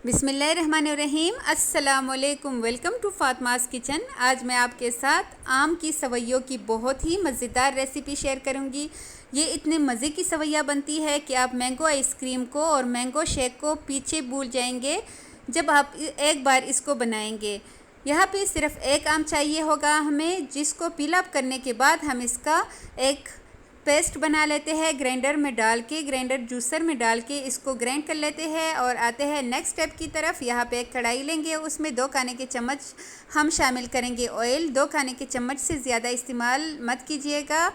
बिस्मिल्लाहिर्रहमानिर्रहीम। अस्सलामुअलैकुम। Welcome to Fatima's kitchen. आज मैं आपके साथ आम की सवैयों की बहुत ही मज़ेदार रेसिपी शेयर करूंगी। ये इतने मज़े की सवैया बनती है कि आप मैंगो आइसक्रीम को और मैंगो शेक को पीछे भूल जाएंगे जब आप एक बार इसको बनाएंगे। यहाँ पे सिर्फ एक आम चाहिए होगा हमें, जिसको पील अप करने के बाद हम इसका एक पेस्ट बना लेते हैं। ग्राइंडर में डाल के, ग्राइंडर जूसर में डाल के इसको ग्राइंड कर लेते हैं और आते हैं नेक्स्ट स्टेप की तरफ। यहाँ पे एक कढ़ाई लेंगे, उसमें 2 खाने के चम्मच हम शामिल करेंगे ऑयल। 2 खाने के चम्मच से ज़्यादा इस्तेमाल मत कीजिएगा,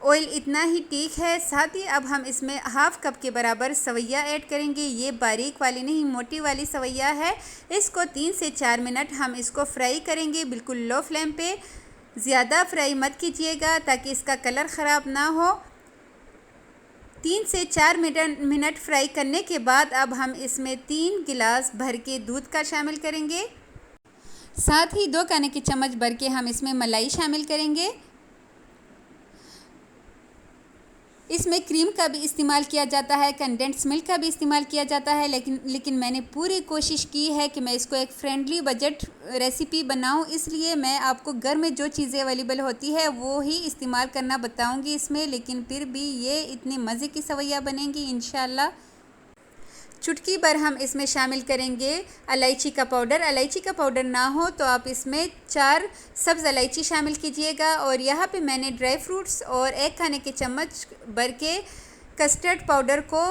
ऑयल इतना ही ठीक है। साथ ही अब हम इसमें हाफ़ कप के बराबर सवैया ऐड करेंगे। ये बारीक वाली नहीं, मोटी वाली सवैया है। इसको 3 से 4 मिनट हम इसको फ्राई करेंगे, बिल्कुल लो फ्लेम पे। ज़्यादा फ्राई मत कीजिएगा ताकि इसका कलर ख़राब ना हो। 3 से 4 मिनट फ्राई करने के बाद अब हम इसमें 3 गिलास भर के दूध का शामिल करेंगे। साथ ही 2 खाने के चम्मच भर के हम इसमें मलाई शामिल करेंगे। इसमें क्रीम का भी इस्तेमाल किया जाता है, कंडेंस मिल्क का भी इस्तेमाल किया जाता है, लेकिन मैंने पूरी कोशिश की है कि मैं इसको एक फ्रेंडली बजट रेसिपी बनाऊं। इसलिए मैं आपको घर में जो चीज़ें अवेलेबल होती है वो ही इस्तेमाल करना बताऊंगी इसमें, लेकिन फिर भी ये इतने मज़े की सवैया बनेंगी इंशाल्लाह। चुटकी भर हम इसमें शामिल करेंगे इलायची का पाउडर। इलायची का पाउडर ना हो तो आप इसमें 4 सब्ज़ इलायची शामिल कीजिएगा। और यहाँ पे मैंने ड्राई फ्रूट्स और 1 खाने के चम्मच भर के कस्टर्ड पाउडर को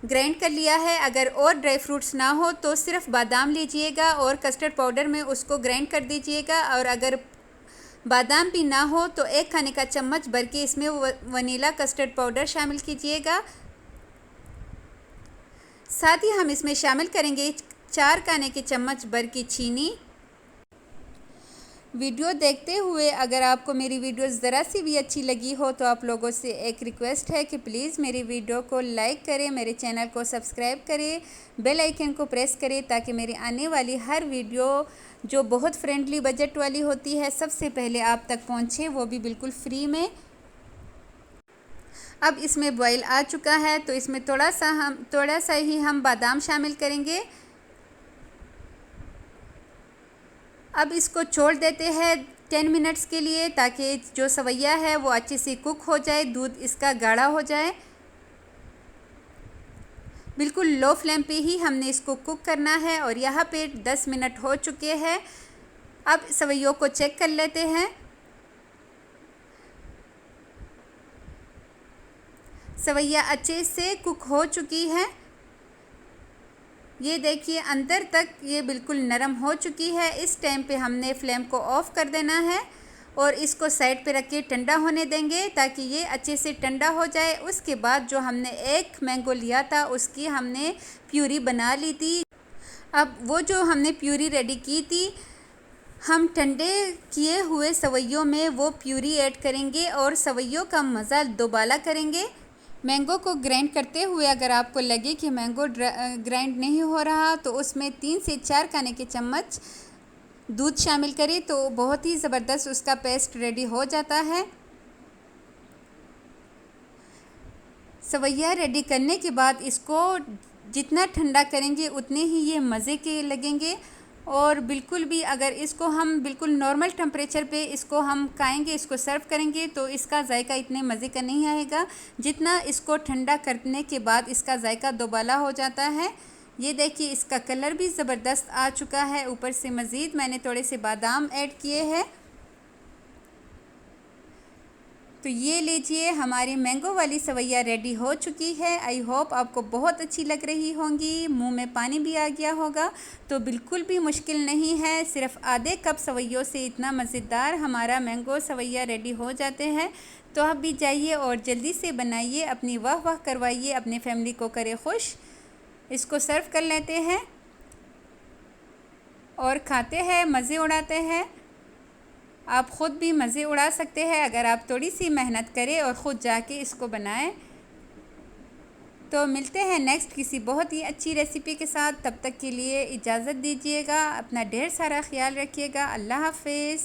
ग्राइंड कर लिया है। अगर और ड्राई फ्रूट्स ना हो तो सिर्फ बादाम लीजिएगा और कस्टर्ड पाउडर में उसको ग्राइंड कर दीजिएगा। और अगर बादाम भी ना हो तो 1 खाने का चम्मच भर के इसमें वनीला कस्टर्ड पाउडर शामिल कीजिएगा। साथ ही हम इसमें शामिल करेंगे 4 खाने के चम्मच भर की चीनी। वीडियो देखते हुए अगर आपको मेरी वीडियो ज़रा सी भी अच्छी लगी हो तो आप लोगों से एक रिक्वेस्ट है कि प्लीज़ मेरी वीडियो को लाइक करें, मेरे चैनल को सब्सक्राइब करें, बेल आइकन को प्रेस करें ताकि मेरी आने वाली हर वीडियो जो बहुत फ्रेंडली बजट वाली होती है सबसे पहले आप तक पहुँचे, वो भी बिल्कुल फ्री में। अब इसमें बॉईल आ चुका है तो इसमें थोड़ा सा ही हम बादाम शामिल करेंगे। अब इसको छोड़ देते हैं 10 मिनट्स के लिए ताकि जो सवैया है वो अच्छे से कुक हो जाए, दूध इसका गाढ़ा हो जाए। बिल्कुल लो फ्लेम पे ही हमने इसको कुक करना है। और यहाँ पे 10 मिनट हो चुके हैं। अब सवैयों को चेक कर लेते हैं। सवैया अच्छे से कुक हो चुकी है। ये देखिए अंदर तक ये बिल्कुल नरम हो चुकी है। इस टाइम पे हमने फ्लेम को ऑफ़ कर देना है और इसको साइड पे रख के ठंडा होने देंगे ताकि ये अच्छे से ठंडा हो जाए। उसके बाद जो हमने एक मैंगो लिया था उसकी हमने प्यूरी बना ली थी। अब वो जो हमने प्यूरी रेडी की थी, हम ठंडे किए हुए सवैयों में वो प्यूरी ऐड करेंगे और सवैयों का मज़ा दोबाला करेंगे। मैंगो को ग्राइंड करते हुए अगर आपको लगे कि मैंगो ग्राइंड नहीं हो रहा तो उसमें 3 से 4 खाने के चम्मच दूध शामिल करें तो बहुत ही ज़बरदस्त उसका पेस्ट रेडी हो जाता है। सवैया रेडी करने के बाद इसको जितना ठंडा करेंगे उतने ही ये मज़े के लगेंगे। और बिल्कुल भी अगर इसको हम बिल्कुल नॉर्मल टेम्परेचर पे इसको हम खाएंगे, इसको सर्व करेंगे तो इसका जायका इतने मज़े का नहीं आएगा जितना इसको ठंडा करने के बाद इसका जायका दोबाला हो जाता है। ये देखिए इसका कलर भी ज़बरदस्त आ चुका है। ऊपर से मज़ीद मैंने थोड़े से बादाम ऐड किए हैं। तो ये लीजिए हमारी मैंगो वाली सवैया रेडी हो चुकी है। आई होप आपको बहुत अच्छी लग रही होंगी, मुंह में पानी भी आ गया होगा। तो बिल्कुल भी मुश्किल नहीं है, सिर्फ आधे कप सवैयों से इतना मज़ेदार हमारा मैंगो सवैया रेडी हो जाते हैं। तो आप भी जाइए और जल्दी से बनाइए, अपनी वाह वाह करवाइए, अपनी फैमिली को करें खुश। इसको सर्व कर लेते हैं और खाते हैं, मज़े उड़ाते हैं। आप ख़ुद भी मज़े उड़ा सकते हैं अगर आप थोड़ी सी मेहनत करें और ख़ुद जाके इसको बनाएं। तो मिलते हैं नेक्स्ट किसी बहुत ही अच्छी रेसिपी के साथ। तब तक के लिए इजाज़त दीजिएगा। अपना ढेर सारा ख्याल रखिएगा। अल्लाह हाफ़िज़।